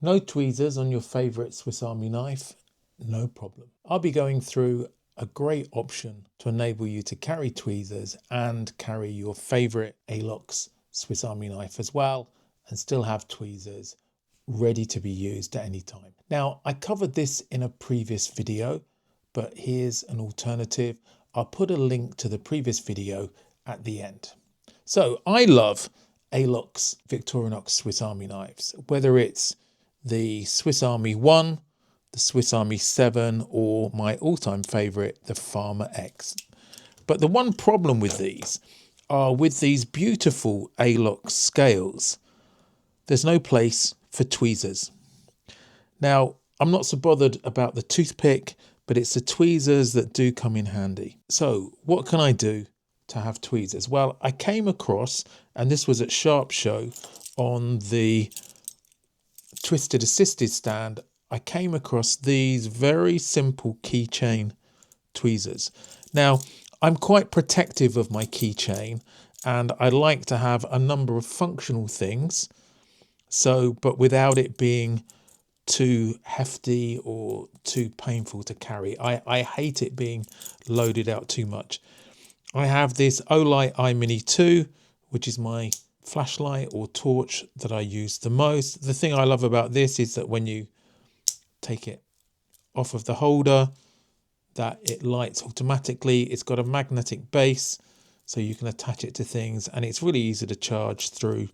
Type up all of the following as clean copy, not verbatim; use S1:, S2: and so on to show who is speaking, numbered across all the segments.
S1: No tweezers on your favourite Swiss Army knife? No problem. I'll be going through a great option to enable you to carry tweezers and carry your favourite Alox Swiss Army knife as well, and still have tweezers ready to be used at any time. Now, I covered this in a previous video, but here's an alternative. I'll put a link to the previous video at the end. So I love Alox Victorinox Swiss Army knives, whether it's the Swiss Army 1, the Swiss Army 7, or my all-time favourite, the Farmer X. But the one problem with these are with these beautiful Alox scales, there's no place for tweezers. Now, I'm not so bothered about the toothpick, but it's the tweezers that do come in handy. So what can I do to have tweezers? Well, I came across, and this was at Sharp Show on the Twisted Assisted stand, I came across these very simple keychain tweezers. Now, I'm quite protective of my keychain and I like to have a number of functional things, but without it being too hefty or too painful to carry. I hate it being loaded out too much. I have this Olight iMini 2, which is my flashlight or torch that I use the most. The thing I love about this is that when you take it off of the holder, that it lights automatically. It's got a magnetic base, so you can attach it to things, and it's really easy to charge through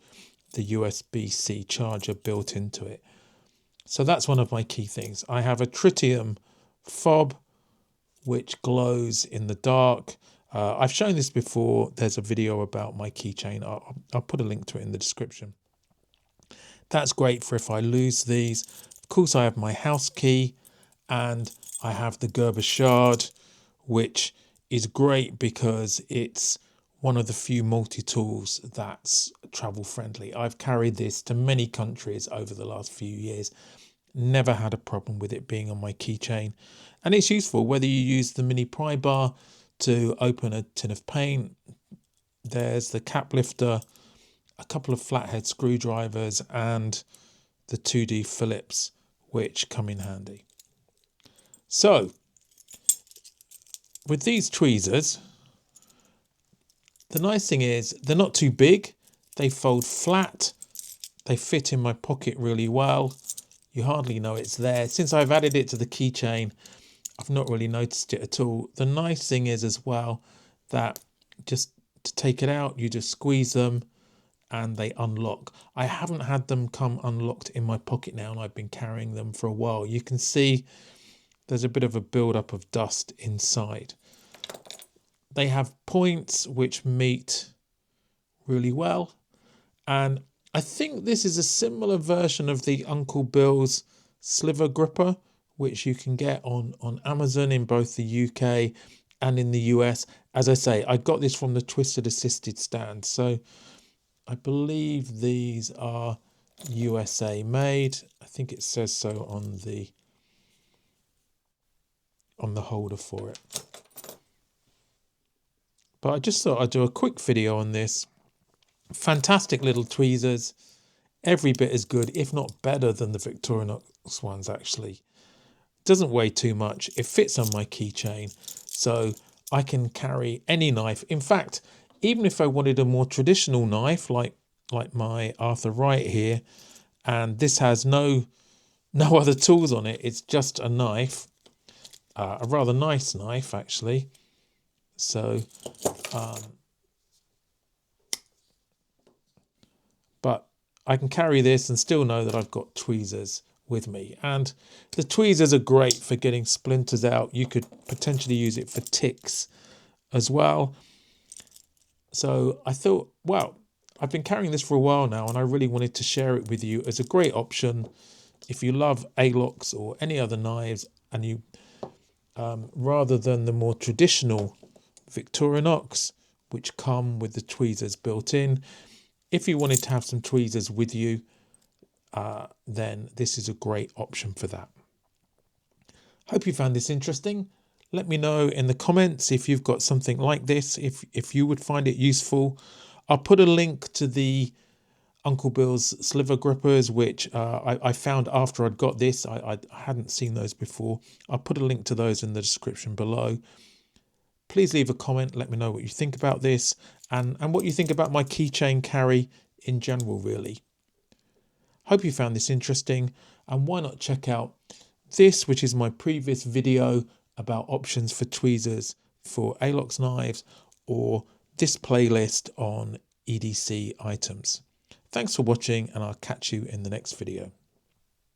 S1: the USB-C charger built into it. So that's one of my key things. I have a tritium fob which glows in the dark. I've shown this before. There's a video about my keychain. I'll put a link to it in the description. That's great for if I lose these. Of course, I have my house key, and I have the Gerber shard, which is great because it's one of the few multi-tools that's travel friendly. I've carried this to many countries over the last few years. Never had a problem with it being on my keychain. And it's useful whether you use the mini pry bar to open a tin of paint. There's the cap lifter, a couple of flathead screwdrivers, and the 2D Phillips, which come in handy. So with these tweezers, the nice thing is they're not too big. They fold flat. They fit in my pocket really well. You hardly know it's there. Since I've added it to the keychain, I've not really noticed it at all. The nice thing is as well that just to take it out, you just squeeze them and they unlock. I haven't had them come unlocked in my pocket now, and I've been carrying them for a while. You can see there's a bit of a build-up of dust inside. They have points which meet really well, and I think this is a similar version of the Uncle Bill's Sliver Gripper, which you can get on Amazon in both the UK and in the US. As I say, I got this from the Twisted Assisted stand, so I believe these are USA made. I think it says so on the holder for it. But I just thought I'd do a quick video on this. Fantastic little tweezers, every bit as good, if not better than the Victorinox ones actually. Doesn't weigh too much. It fits on my keychain, so I can carry any knife. In fact, even if I wanted a more traditional knife, like my Arthur Wright here, and this has no other tools on it, it's just a knife, a rather nice knife actually. So, but I can carry this and still know that I've got tweezers with me, and the tweezers are great for getting splinters out. You could potentially use it for ticks as well. So I thought, well, I've been carrying this for a while now, and I really wanted to share it with you as a great option if you love Alox or any other knives, and you rather than the more traditional Victorinox, which come with the tweezers built in. If you wanted to have some tweezers with you, then this is a great option for that. Hope you found this interesting. Let me know in the comments if you've got something like this, if you would find it useful. I'll put a link to the Uncle Bill's Sliver Grippers, which I found after I'd got this. I hadn't seen those before. I'll put a link to those in the description below. Please leave a comment, let me know what you think about this and what you think about my keychain carry in general, really. Hope you found this interesting, and why not check out this, which is my previous video about options for tweezers for ALOX knives, or this playlist on EDC items. Thanks for watching, and I'll catch you in the next video.